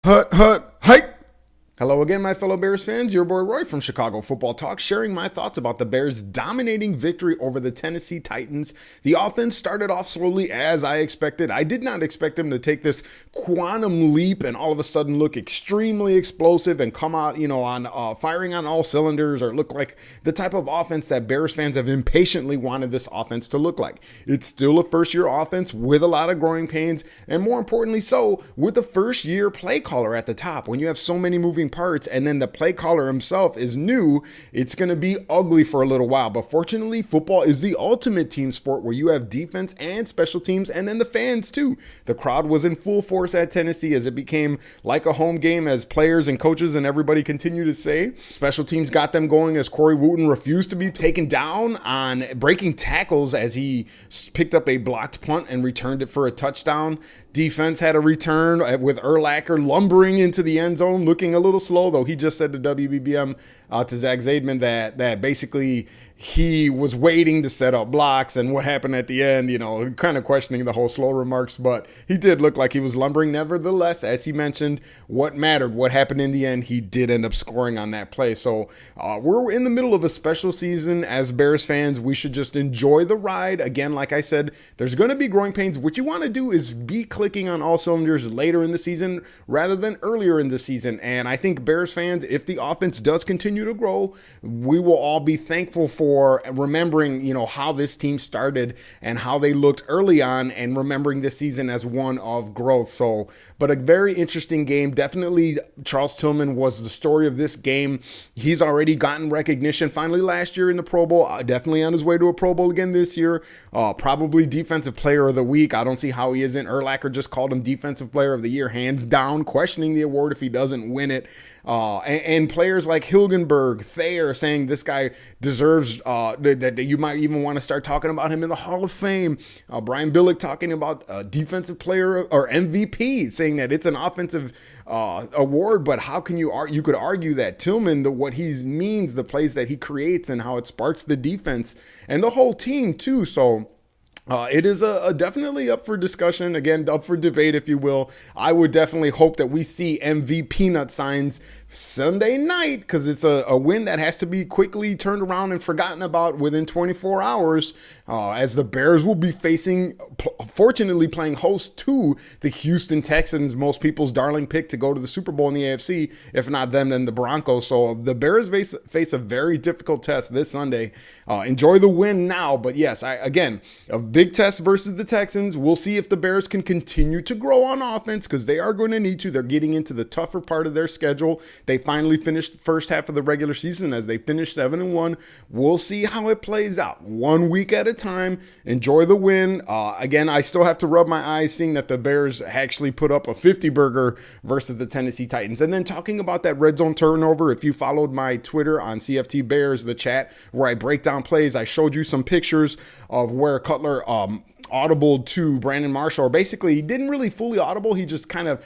Hike. Hello again, my fellow Bears fans. Your boy Roy from Chicago Football Talk, sharing my thoughts about the Bears' dominating victory over the Tennessee Titans. The offense started off slowly as I expected. I did not expect them to take this quantum leap and all of a sudden look extremely explosive and come out, on firing on all cylinders or look like the type of offense that Bears fans have impatiently wanted this offense to look like. It's still a first-year offense with a lot of growing pains, and more importantly so, with the first-year play caller at the top. When you have so many moving parts and then the play caller himself is new, it's going to be ugly for a little while. But fortunately, football is the ultimate team sport where you have defense and special teams and then the fans too. The crowd was in full force at Tennessee as it became like a home game, as players and coaches and everybody continue to say. Special teams got them going as Corey Wooten refused to be taken down on breaking tackles as he picked up a blocked punt and returned it for a touchdown. Defense had a return with Urlacher lumbering into the end zone, looking a little slow, though he just said to WBBM, to Zach Zaidman, that basically he was waiting to set up blocks, and what happened at the end, kind of questioning the whole slow remarks, but he did look like he was lumbering. Nevertheless, as he mentioned, what mattered, what happened in the end, he did end up scoring on that play. So we're in the middle of a special season as Bears fans. We should just enjoy the ride. Again, like I said, there's going to be growing pains. What you want to do is be clicking on all cylinders later in the season rather than earlier in the season. And I think Bears fans, if the offense does continue to grow, we will all be thankful for remembering, how this team started and how they looked early on, and remembering this season as one of growth. So, but a very interesting game. Definitely Charles Tillman was the story of this game. He's already gotten recognition finally last year in the Pro Bowl, definitely on his way to a Pro Bowl again this year. Probably Defensive Player of the Week. I don't see how he isn't. Urlacher just called him Defensive Player of the Year, hands down, questioning the award if he doesn't win it. And players like Hilgenberg, Thayer saying this guy deserves that you might even want to start talking about him in the Hall of Fame. Brian Billick talking about Defensive Player or MVP, saying that it's an offensive award, but how can you could argue that Tillman, what he means, the plays that he creates and how it sparks the defense and the whole team too. So it is a definitely up for discussion, again, up for debate, if you will. I would definitely hope that we see MVP nut signs Sunday night, because it's a win that has to be quickly turned around and forgotten about within 24 hours, as the Bears will be fortunately playing host to the Houston Texans, most people's darling pick to go to the Super Bowl in the AFC. If not them, then the Broncos. So the Bears face a very difficult test this Sunday. Enjoy the win now, but yes, again, a big test versus the Texans. We'll see if the Bears can continue to grow on offense, because they are going to need to. They're getting into the tougher part of their schedule. They finally finished the first half of the regular season as they finished 7-1. We'll see how it plays out 1 week at a time. Enjoy the win. Again, I still have to rub my eyes seeing that the Bears actually put up a 50-burger versus the Tennessee Titans. And then talking about that red zone turnover, if you followed my Twitter on CFT Bears, the chat where I break down plays, I showed you some pictures of where Cutler audible to Brandon Marshall, or basically he didn't really fully audible. He just kind of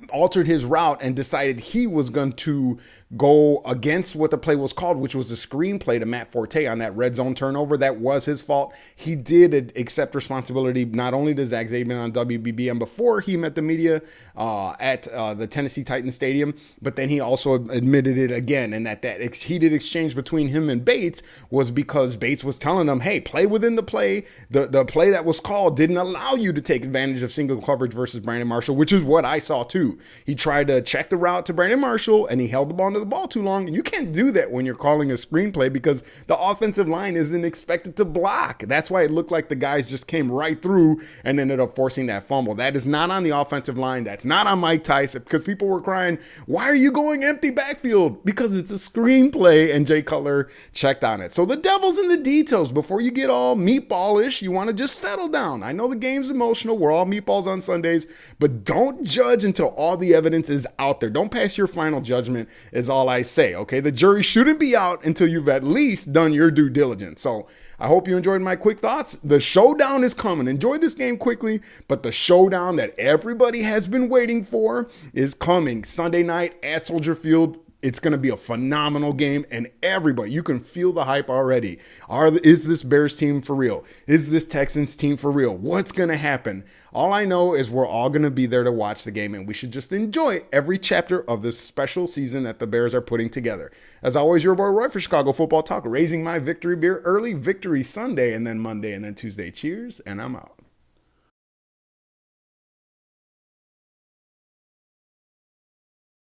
altered his route and decided he was going to go against what the play was called, which was a screen play to Matt Forte on that red zone turnover. That was his fault. He did accept responsibility, not only to Zach Zaidman on WBBM before he met the media at the Tennessee Titans Stadium, but then he also admitted it again, and that heated exchange between him and Bates was because Bates was telling him, hey, play within the play. The play that was called didn't allow you to take advantage of single coverage versus Brandon Marshall, which is what I saw too. He tried to check the route to Brandon Marshall, and he held the ball to the ball too long. And you can't do that when you're calling a screenplay, because the offensive line isn't expected to block. That's why it looked like the guys just came right through and ended up forcing that fumble. That is not on the offensive line. That's not on Mike Tyson, because people were crying, why are you going empty backfield? Because it's a screenplay, and Jay Cutler checked on it. So the devil's in the details. Before you get all meatballish, you want to just settle down. I know the game's emotional. We're all meatballs on Sundays, but don't judge until all the evidence is out there. Don't pass your final judgment is all I say, okay? The jury shouldn't be out until you've at least done your due diligence. So I hope you enjoyed my quick thoughts. The showdown is coming. Enjoy this game quickly, but the showdown that everybody has been waiting for is coming Sunday night at Soldier Field. It's going to be a phenomenal game, and everybody, you can feel the hype already. Is this Bears team for real? Is this Texans team for real? What's going to happen? All I know is we're all going to be there to watch the game, and we should just enjoy every chapter of this special season that the Bears are putting together. As always, your boy Roy for Chicago Football Talk, raising my victory beer early, Victory Sunday, and then Monday, and then Tuesday. Cheers, and I'm out.